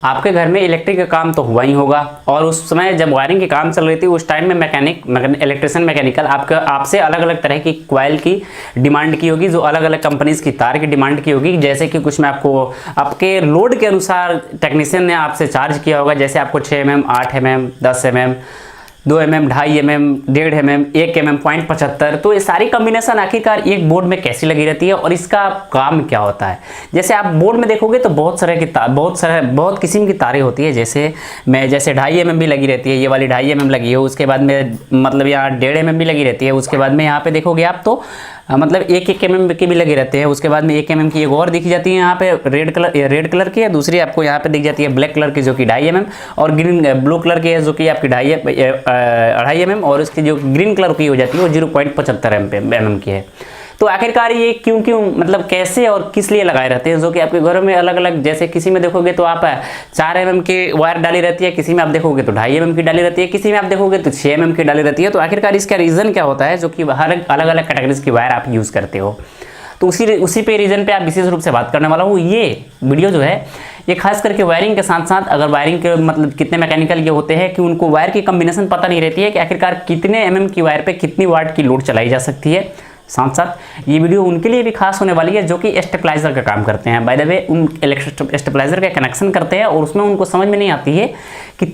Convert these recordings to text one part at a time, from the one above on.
आपके घर में इलेक्ट्रिक का काम तो हुआ ही होगा, और उस समय जब वायरिंग के काम चल रही थी उस टाइम में इलेक्ट्रिशियन मैकेनिकल आपसे अलग अलग तरह की कॉइल की डिमांड की होगी, जो अलग अलग कंपनीज की तार की डिमांड की होगी। जैसे कि कुछ में आपको आपके लोड के अनुसार टेक्नीशियन ने आपसे चार्ज किया होगा, जैसे आपको 6 mm, 8 mm, 10 mm, 2 mm, 2.5 mm, 1.5 mm, 1 mm, 0.75। तो ये सारी कॉम्बिनेशन आखिरकार एक बोर्ड में कैसी लगी रहती है और इसका काम क्या होता है। जैसे आप बोर्ड में देखोगे तो बहुत किस्म की तारें होती है। जैसे 2.5 mm भी लगी रहती है, ये वाली 2.5 mm लगी है। उसके बाद में मतलब यहाँ 1.5 mm भी लगी रहती है। उसके बाद में यहाँ पे देखोगे आप तो मतलब 1 mm के भी लगे रहते हैं। उसके बाद में 1 mm की एक और दिखी जाती है यहाँ पे रेड कलर की है। दूसरी आपको यहाँ पे दिख जाती है ब्लैक कलर की जो कि 2.5 mm, और ब्लू कलर की है जो कि आपकी 2.5 mm, और इसकी जो ग्रीन कलर की हो जाती है वो 0.75 mm की है। तो आखिरकार ये क्यों मतलब कैसे और किस लिए लगाए रहते हैं, जो कि आपके घरों में अलग अलग, जैसे किसी में देखोगे तो आप 4 mm की वायर डाली रहती है, किसी में आप देखोगे तो 2.5 mm की डाली रहती है, किसी में आप देखोगे तो 6 mm की डाली रहती है। तो आखिरकार इसका रीज़न क्या होता है, जो कि हर अलग अलग कैटेगरीज की वायर आप यूज़ करते हो। तो उसी पे रीज़न पे आप विशेष रूप से बात करने वाला हूँ। ये वीडियो जो है ये खास करके वायरिंग के साथ साथ, अगर वायरिंग के मतलब कितने मैकेनिकल ये होते हैं कि उनको वायर की कॉम्बिनेशन पता नहीं रहती है कि आखिरकार कितने mm की वायर पे कितनी वाट की लोड चलाई जा सकती है। साथ साथ ये वीडियो उनके लिए भी खास होने वाली है जो कि स्टेबलाइजर का काम करते हैं। बाय द वे उन स्टेबलाइजर का कनेक्शन करते हैं और उसमें उनको समझ में नहीं आती है कि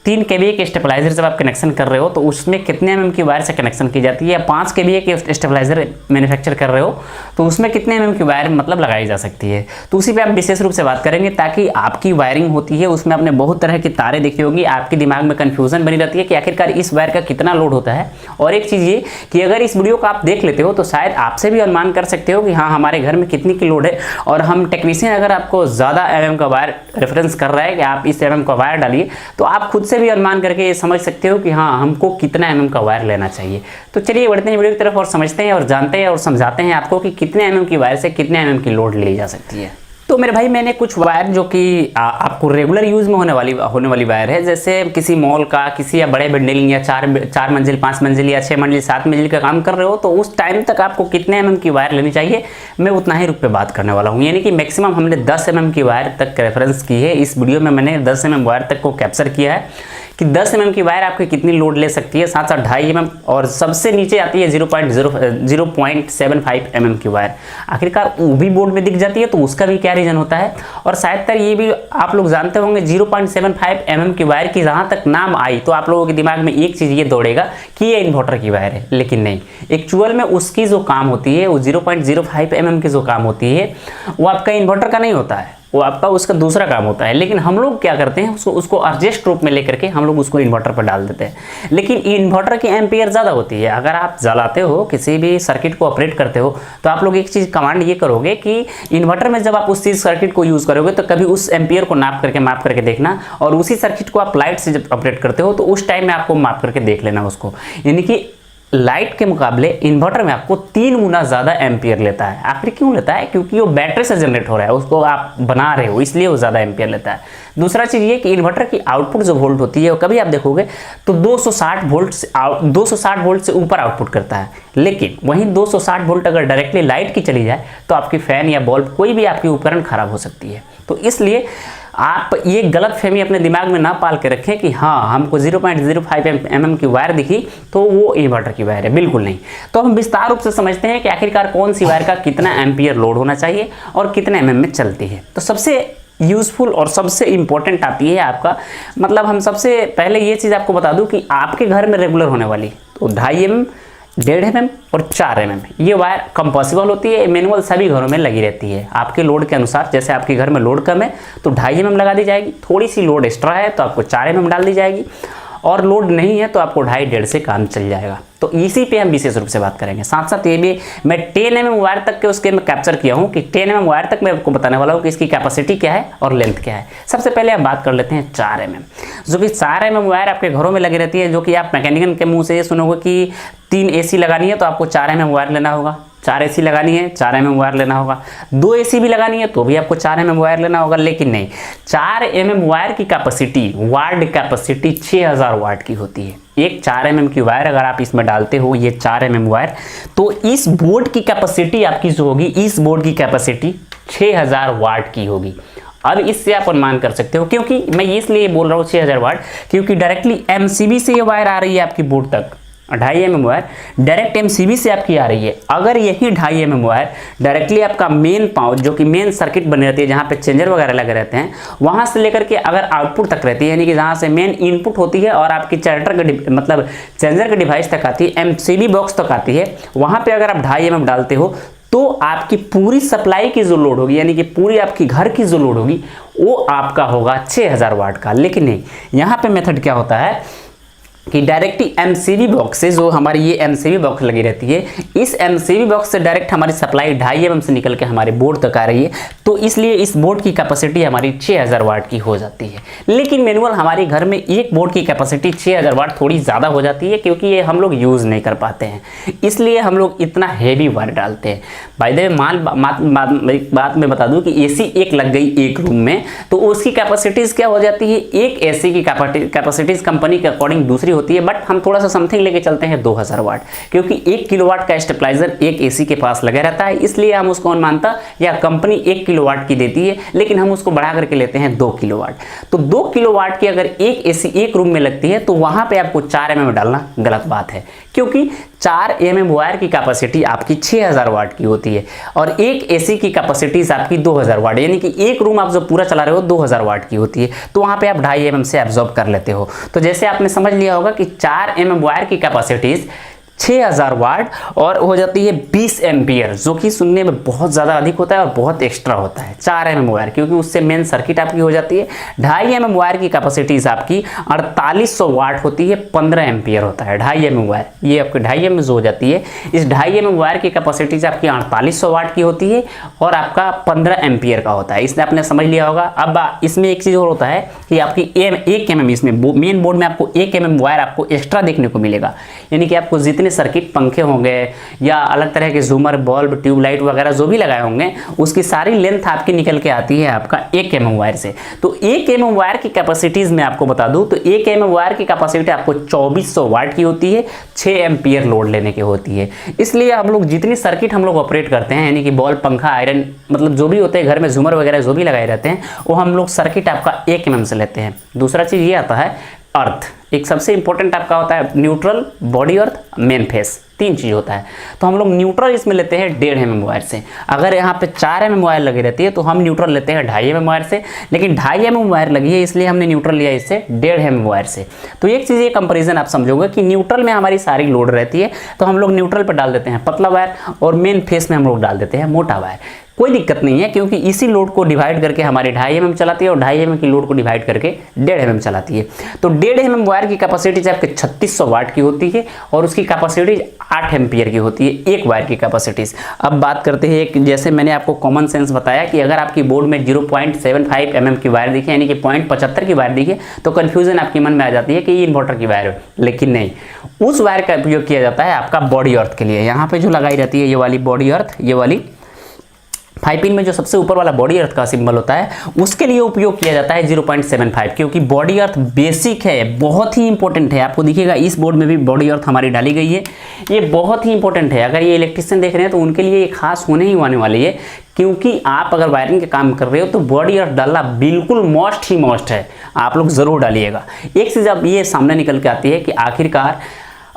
3 kVA के स्टेबलाइजर जब आप कनेक्शन कर रहे हो तो उसमें कितने mm की वायर से कनेक्शन की जाती है, या 5 kVA के स्टेबलाइजर मैन्युफैक्चर कर रहे हो तो उसमें कितने mm की वायर मतलब लगाई जा सकती है। तो उसी पे आप विशेष रूप से बात करेंगे, ताकि आपकी वायरिंग होती है उसमें आपने बहुत तरह की तारें देखी होगी, आपके दिमाग में कन्फ्यूजन बनी रहती है कि आखिरकार इस वायर का कितना लोड होता है। और एक चीज़ ये कि अगर इस वीडियो को आप देख लेते हो तो शायद आपसे भी अनुमान कर सकते हो कि हाँ हमारे घर में कितनी की लोड है, और हम टेक्नीशियन अगर आपको ज़्यादा mm का वायर रेफरेंस कर रहा है कि आप इस mm का वायर डालिए, तो आप खुद से भी अनुमान करके समझ सकते हो कि हाँ हमको कितना mm का वायर लेना चाहिए। तो चलिए बढ़ते हैं वीडियो की तरफ और समझते हैं और जानते हैं और समझाते हैं आपको कि कितने mm की वायर से कितने mm की लोड ली जा सकती है। तो मेरे भाई मैंने कुछ वायर जो कि आपको रेगुलर यूज में होने वाली वायर है, जैसे किसी मॉल का, किसी या बड़े बिल्डिंग या 4 मंजिल 5 मंजिल या 6 मंजिल 7 मंजिल का काम कर रहे हो, तो उस टाइम तक आपको कितने mm की वायर लेनी चाहिए मैं उतना ही रुक पे बात करने वाला हूँ। यानी कि मैक्सिमम हमने 10 mm की वायर तक रेफरेंस की है। इस वीडियो में मैंने 10 mm वायर तक को कैप्चर किया है कि 10 mm की वायर आपकी कितनी लोड ले सकती है, साथ साथ 2.5 mm, और सबसे नीचे आती है 0.75 mm की वायर। आखिरकार वो भी बोर्ड में दिख जाती है, तो उसका भी क्या रीजन होता है। और शायद तक ये भी आप लोग जानते होंगे 0.75 mm की वायर की जहाँ तक नाम आई तो आप लोगों के दिमाग में एक चीज़ ये दौड़ेगा कि ये इन्वर्टर की वायर है, लेकिन नहीं। एक्चुअल में उसकी जो काम होती है वो 0.05 mm की जो काम होती है वो आपका इन्वर्टर का नहीं होता है, वो आपका उसका दूसरा काम होता है। लेकिन हम लोग क्या करते हैं उसको एडजस्ट रूप में लेकर के हम लोग उसको इन्वर्टर पर डाल देते हैं। लेकिन इन्वर्टर की एम्पियर ज़्यादा होती है। अगर आप जलाते हो किसी भी सर्किट को ऑपरेट करते हो तो आप लोग एक चीज़ कमांड ये करोगे कि इन्वर्टर में जब आप उस चीज़ सर्किट को यूज़ करोगे तो कभी उस एम्पियर को माप करके देखना, और उसी सर्किट को आप लाइट से जब ऑपरेट करते हो तो उस टाइम में आपको माप करके देख लेना उसको। यानी कि लाइट के मुकाबले इन्वर्टर में आपको 3 गुना ज़्यादा एम्पियर लेता है। आखिर क्यों लेता है? क्योंकि वो बैटरी से जनरेट हो रहा है, उसको आप बना रहे हो, इसलिए वो ज़्यादा एम्पियर लेता है। दूसरा चीज़ ये कि इन्वर्टर की आउटपुट जो वोल्ट होती है वो कभी आप देखोगे तो 260 वोल्ट से ऊपर आउटपुट करता है। लेकिन वहीं 260 वोल्ट अगर डायरेक्टली लाइट की चली जाए तो आपकी फैन या बल्ब कोई भी आपकी उपकरण खराब हो सकती है। तो इसलिए आप ये गलत फहमी अपने दिमाग में ना पाल के रखें कि हाँ हमको 0.05 mm की वायर दिखी तो वो इन्वर्टर की वायर है, बिल्कुल नहीं। तो हम विस्तार रूप से समझते हैं कि आखिरकार कौन सी वायर का कितना एम्पियर लोड होना चाहिए और कितने mm में चलती है। तो सबसे यूजफुल और सबसे इंपॉर्टेंट आती है आपका, मतलब हम सबसे पहले ये चीज़ आपको बता दूं कि आपके घर में रेगुलर होने वाली तो 2.5 mm, 1.5 mm और 4 mm ये वायर कंपॉसिबल होती है। मैनुअल सभी घरों में लगी रहती है आपके लोड के अनुसार। जैसे आपके घर में लोड कम है तो 2.5 mm लगा दी जाएगी, थोड़ी सी लोड एक्स्ट्रा है तो आपको 4 mm डाल दी जाएगी, और लोड नहीं है तो आपको 2.5-1.5 से काम चल जाएगा। तो इसी पे हम विशेष रूप से बात करेंगे। साथ साथ ये भी मैं 10 mm वायर तक के उसके मैं कैप्चर किया हूँ कि 10 mm वायर तक मैं आपको बताने वाला हूँ कि इसकी कैपेसिटी क्या है और लेंथ क्या है। सबसे पहले हम बात कर लेते हैं 4 mm, जो कि 4 mm वायर आपके घरों में लगी रहती है, जो कि आप मैकेनिकल के मुँह से ये सुनोगे कि 3 AC लगानी है तो आपको 4 mm वायर लेना होगा, 4 AC लगानी है 4 mm वायर लेना होगा, 2 AC भी लगानी है तो भी आपको 4 mm वायर लेना होगा। लेकिन नहीं, 4 mm वायर की कैपेसिटी, वाट कैपेसिटी 6000 वाट की होती है। एक 4 mm की वायर अगर आप इसमें डालते हो, ये 4 mm वायर, तो इस बोर्ड की कैपेसिटी आपकी जो होगी, इस बोर्ड की कैपेसिटी 6000 वाट की होगी। अब इससे आप अनुमान कर सकते हो, क्योंकि मैं इसलिए बोल रहा हूँ 6000 वाट, क्योंकि डायरेक्टली एमसीबी से ये वायर आ रही है आपकी बोर्ड तक, 2.5 mm वायर डायरेक्ट एमसीबी से आपकी आ रही है। अगर यही 2.5 mm वायर डायरेक्टली आपका मेन पावर, जो कि मेन सर्किट बनी रहती है जहाँ पे चेंजर वगैरह लगे रहते हैं, वहाँ से लेकर के अगर आउटपुट तक रहती है, यानी कि जहाँ से मेन इनपुट होती है और आपकी चार्टर का मतलब चेंजर के डिवाइस तक आती है, एमसीबी बॉक्स तक आती है, वहाँ पर अगर आप 2.5 mm डालते हो तो आपकी पूरी सप्लाई की जो लोड होगी, यानी कि पूरी आपकी घर की जो लोड होगी, वो आपका होगा 6000 वाट का। लेकिन नहीं, यहाँ पे मेथड क्या होता है कि डायरेक्टली एमसीबी बॉक्स से, जो हमारी ये एमसीबी बॉक्स लगी रहती है, इस एमसीबी बॉक्स से डायरेक्ट हमारी सप्लाई 2.5 mm से निकल के हमारे बोर्ड तक आ रही है, तो इसलिए इस बोर्ड की कैपेसिटी हमारी 6000 वाट की हो जाती है। लेकिन मैनुअल हमारे घर में एक बोर्ड की कैपेसिटी 6000 वाट थोड़ी ज़्यादा हो जाती है, क्योंकि ये हम लोग यूज़ नहीं कर पाते हैं, इसलिए हम लोग इतना हैवी वायर डालते हैं। बाय द वे बात मैं बता दूं कि एसी एक लग गई एक रूम में, तो उसकी कैपेसिटीज़ क्या हो जाती है, एक एसी की कैपेसिटीज़ कंपनी के अकॉर्डिंग दूसरी होती है, बट हम थोड़ा सा समथिंग लेके चलते हैं 2000 वाट, क्योंकि 1 किलोवाट का स्टेबलाइजर एक एसी के पास लगा रहता है, इसलिए हम उसको मानता, या कंपनी 1 किलोवाट की देती है लेकिन हम उसको बढ़ा करके लेते हैं 2 किलोवाट। तो 2 किलोवाट की अगर एक एसी एक रूम में लगती है, तो वहां पे आपको 4 mm डालना गलत बात है, क्योंकि 4 mm वायर की कैपेसिटी आपकी 6000 वाट की होती है और एक एसी की कैपेसिटी आपकी 2000 वाट, यानी कि एक रूम आप जो पूरा चला रहे हो 2000 वाट की होती है, तो वहां पे आप 2.5 mm से एब्जॉर्ब कर लेते हो। तो जैसे आपने समझ लिया होगा कि 4 mm वायर की कैपेसिटीज 6000 वाट और हो जाती है 20 एम्पियर, जो कि सुनने में बहुत ज़्यादा अधिक होता है और बहुत एक्स्ट्रा होता है 4 mm वायर, क्योंकि उससे मेन सर्किट आपकी हो जाती है। 2.5 mm वायर की कैपेसिटीज आपकी 4800 वाट होती है, 15 एम्पियर होता है 2.5 mm वायर, ये आपकी 2.5 mm जो हो जाती है, इस 2.5 mm वायर की कैपेसिटीज आपकी 4800 वाट की होती है और आपका 15 एम्पियर का होता है। इसने आपने समझ लिया होगा। अब इसमें एक चीज़ और होता है कि आपकी 1 mm, इसमें मेन बोर्ड में आपको 1 mm वायर आपको एक्स्ट्रा देखने को मिलेगा, यानी कि आपको जितने सर्किट पंखे होंगे या अलग तरह के झूमर, बल्ब, ट्यूबलाइट वगैरह जो भी लगाए होंगे, उसकी सारी लेंथ आपकी निकल के आती है आपका 1 mm वायर से। तो 1 mm वायर की कैपेसिटीज में आपको बता दूं तो 1 mm वायर की कैपेसिटी आपको 2400 वाट की होती है, 6 एम्पियर लोड लेने की होती है। इसलिए हम लोग जितनी सर्किट हम लोग ऑपरेट करते हैं, यानी कि बॉल्ब, पंखा, आयरन, मतलब जो भी होते हैं घर में, झूमर वगैरह जो भी लगाए रहते हैं, वो हम लोग सर्किट आपका 1 mm से लेते हैं। दूसरा चीज़ ये आता है अर्थ, एक सबसे इंपॉर्टेंट आपका होता है neutral, body earth, main face, 3 चीज़ होता है। तो हम लोग न्यूट्रल इसमें लेते हैं 1.5 mm वायर से। अगर यहाँ पे 4 mm वायर लगी रहती है तो हम न्यूट्रल लेते हैं 2.5 mm वायर से, लेकिन 2.5 mm वायर लगी है इसलिए हमने न्यूट्रल लिया इससे 1.5 mm वायर से। तो एक चीज़, ये कंपेरिजन आप समझोगे कि न्यूट्रल में हमारी सारी लोड रहती है, तो हम लोग न्यूट्रल पर डाल देते हैं पतला वायर और मेन फेस में हम लोग डाल देते हैं मोटा वायर। कोई दिक्कत नहीं है, क्योंकि इसी लोड को डिवाइड करके हमारे 2.5 mm चलाती है और 2.5 mm की लोड को डिवाइड करके 1.5 mm चलाती है। तो 1.5 mm वायर की कैपेसिटी आपके 3600 वाट की होती है और उसकी कैपेसिटी 8 एम्पियर की होती है, एक वायर की कैपेसिटीज। अब बात करते हैं एक, जैसे मैंने आपको कॉमन सेंस बताया कि अगर आपकी बोर्ड में 0.75 mm की वायर दिखे, यानी कि 0.75 की वायर दिखे, तो कन्फ्यूजन आपके मन में आ जाती है कि ये इन्वर्टर की वायर है, लेकिन नहीं, उस वायर का उपयोग किया जाता है आपका बॉडी अर्थ के लिए। यहाँ पे जो लगाई रहती है ये वाली बॉडी अर्थ, ये वाली 5 पिन में जो सबसे ऊपर वाला बॉडी अर्थ का सिंबल होता है, उसके लिए उपयोग किया जाता है 0.75, क्योंकि बॉडी अर्थ बेसिक है, बहुत ही इंपॉर्टेंट है। आपको दिखेगा इस बोर्ड में भी बॉडी अर्थ हमारी डाली गई है, ये बहुत ही इंपॉर्टेंट है। अगर ये इलेक्ट्रिशियन देख रहे हैं तो उनके लिए ये खास होने ही आने वाली है, क्योंकि आप अगर वायरिंग के काम कर रहे हो तो बॉडी अर्थ डालना बिल्कुल मस्ट ही मस्ट है, आप लोग ज़रूर डालिएगा। एक चीज़ अब ये सामने निकल के आती है कि आखिरकार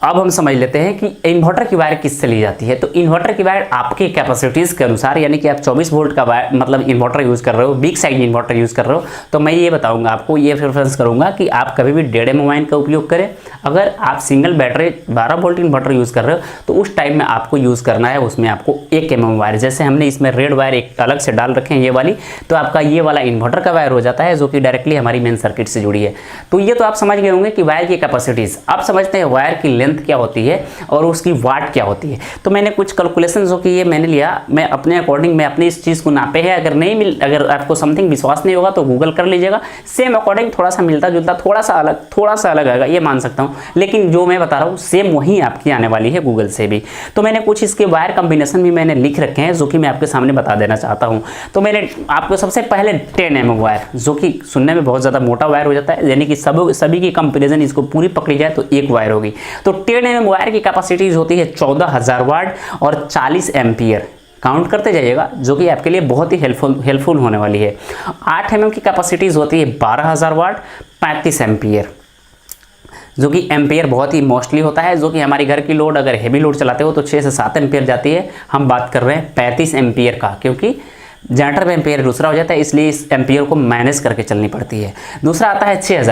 अब हम समझ लेते हैं कि इन्वर्टर की वायर किससे ली जाती है। तो इन्वर्टर की वायर आपके कैपेसिटीज़ के अनुसार, यानी कि आप 24 वोल्ट का वायर मतलब इन्वर्टर यूज़ कर रहे हो, बिग साइज इन्वर्टर यूज़ कर रहे हो, तो मैं ये बताऊंगा आपको, ये प्रेफरेंस करूंगा कि आप कभी भी 1.5 mm वायर का उपयोग करें। अगर आप single battery 12 volt inverter use कर रहे हो तो उस टाइम में आपको यूज़ करना है उसमें आपको 1 mm वायर। जैसे हमने इसमें रेड वायर एक अलग से डाल रखे हैं ये वाली, तो आपका ये वाला इन्वर्टर का वायर हो जाता है, जो कि डायरेक्टली हमारी मेन सर्किट से जुड़ी है। तो ये तो आप समझ गए होंगे कि वायर की कैपेसिटीज़। अब समझते हैं वायर की लेंथ क्या होती है और उसकी वाट क्या होती है। तो मैंने कुछ कैलकुलेशन जो कि ये मैंने लिया, मैं अपने अकॉर्डिंग मैं अपनी इस चीज़ को नापे है। अगर आपको समथिंग विश्वास नहीं होगा तो गूगल कर लीजिएगा, सेम अकॉर्डिंग थोड़ा सा मिलता जुलता, थोड़ा सा अलग आएगा, ये मान सकता हूँ, लेकिन जो मैं बता रहा हूँ सेम वही आपकी आने वाली है गूगल से भी। तो मैंने कुछ इसके वायर कॉम्बिनेशन भी मैंने लिख रखे हैं, जो कि मैं आपके सामने बता देना चाहता हूँ। तो मैंने आपको सबसे पहले 10 mm वायर, जो कि सुनने में बहुत ज़्यादा मोटा वायर हो जाता है, यानी कि सभी की कंपेरिजन इसको पूरी पकड़ी जाए तो एक वायर होगी। तो 10 mm वायर की कैपेसिटीज होती है 14000 वाट और 40 एम्पियर, काउंट करते जाइएगा, जो कि आपके लिए बहुत ही हेल्पफुल होने वाली है। 8 mm की कैपेसिटीज़ होती है 12,000 वाट 35 एम्पियर, जो कि एम्पियर बहुत ही मोस्टली होता है, जो कि हमारी घर की लोड अगर हेवी लोड चलाते हो तो 6 से 7 एम्पियर जाती है। हम बात कर रहे हैं 35 एम्पियर का, क्योंकि जनरेटर में एम्पियर दूसरा हो जाता है, इसलिए इस एम्पियर को मैनेज करके चलनी पड़ती है। दूसरा आता है 6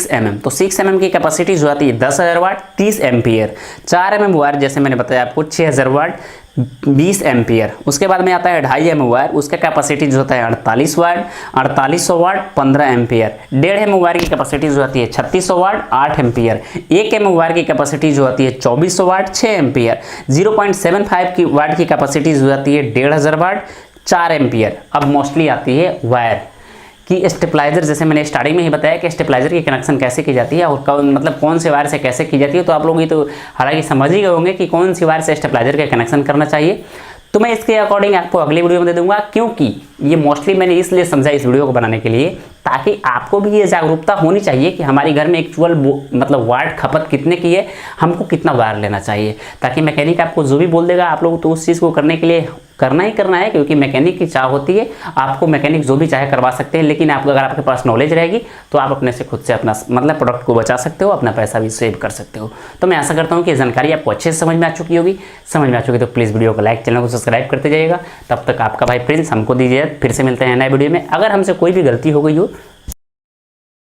mm, तो 6 mm की कैपेसिटी जो आती है 10,000 वाट 30 एम्पियर। 4 mm वायर जैसे मैंने बताया आपको 6,000 वाट 20 एम्पियर। उसके बाद में आता है 2.5 mm वायर, उसका कैपेसिटी जो होता है 48 वाट 4800 वाट 15 एम्पियर। 1.5 mm वायर की कैपेसिटी जो आती है 3600 वाट 8 एम्पियर। 1 mm वायर की कैपेसिटी जो आती है 2400 वाट 6 एम्पियर। 0.75 की वाट की कैपेसिटी जो आती है 1,500 वाट 4 एम्पियर। अब मोस्टली आती है वायर कि स्टेबलाइजर, जैसे मैंने स्टार्टिंग में ही बताया कि स्टेबलाइजर की कनेक्शन कैसे की जाती है और मतलब कौन से वायर से कैसे की जाती है, तो आप लोग ये तो हालांकि समझ ही गए होंगे कि कौन सी वायर से स्टेबलाइजर का कनेक्शन करना चाहिए। तो मैं इसके अकॉर्डिंग आपको अगली वीडियो में दे दूंगा, क्योंकि ये मोस्टली मैंने इसलिए समझा इस वीडियो को बनाने के लिए, ताकि आपको भी ये जागरूकता होनी चाहिए कि हमारी घर में एक्चुअल मतलब वाट खपत कितने की है, हमको कितना वायर लेना चाहिए, ताकि मैकेनिक आपको जो भी बोल देगा आप लोग तो उस चीज़ को करने के लिए करना ही करना है, क्योंकि मैकेनिक की चाह होती है। आपको मैकेनिक जो भी चाहे करवा सकते हैं, लेकिन आप अगर आपके पास नॉलेज रहेगी तो आप अपने से खुद से अपना मतलब प्रोडक्ट को बचा सकते हो, अपना पैसा भी सेव कर सकते हो। तो मैं आशा करता हूँ कि जानकारी आपको अच्छे से समझ में आ चुकी होगी। समझ में आ चुकी तो प्लीज़ वीडियो को लाइक, चैनल को सब्सक्राइब करते जाइएगा। तब तक आपका भाई प्रिंस हमको दीजिए, फिर से मिलते हैं नए वीडियो में। अगर हमसे कोई भी गलती हो गई हो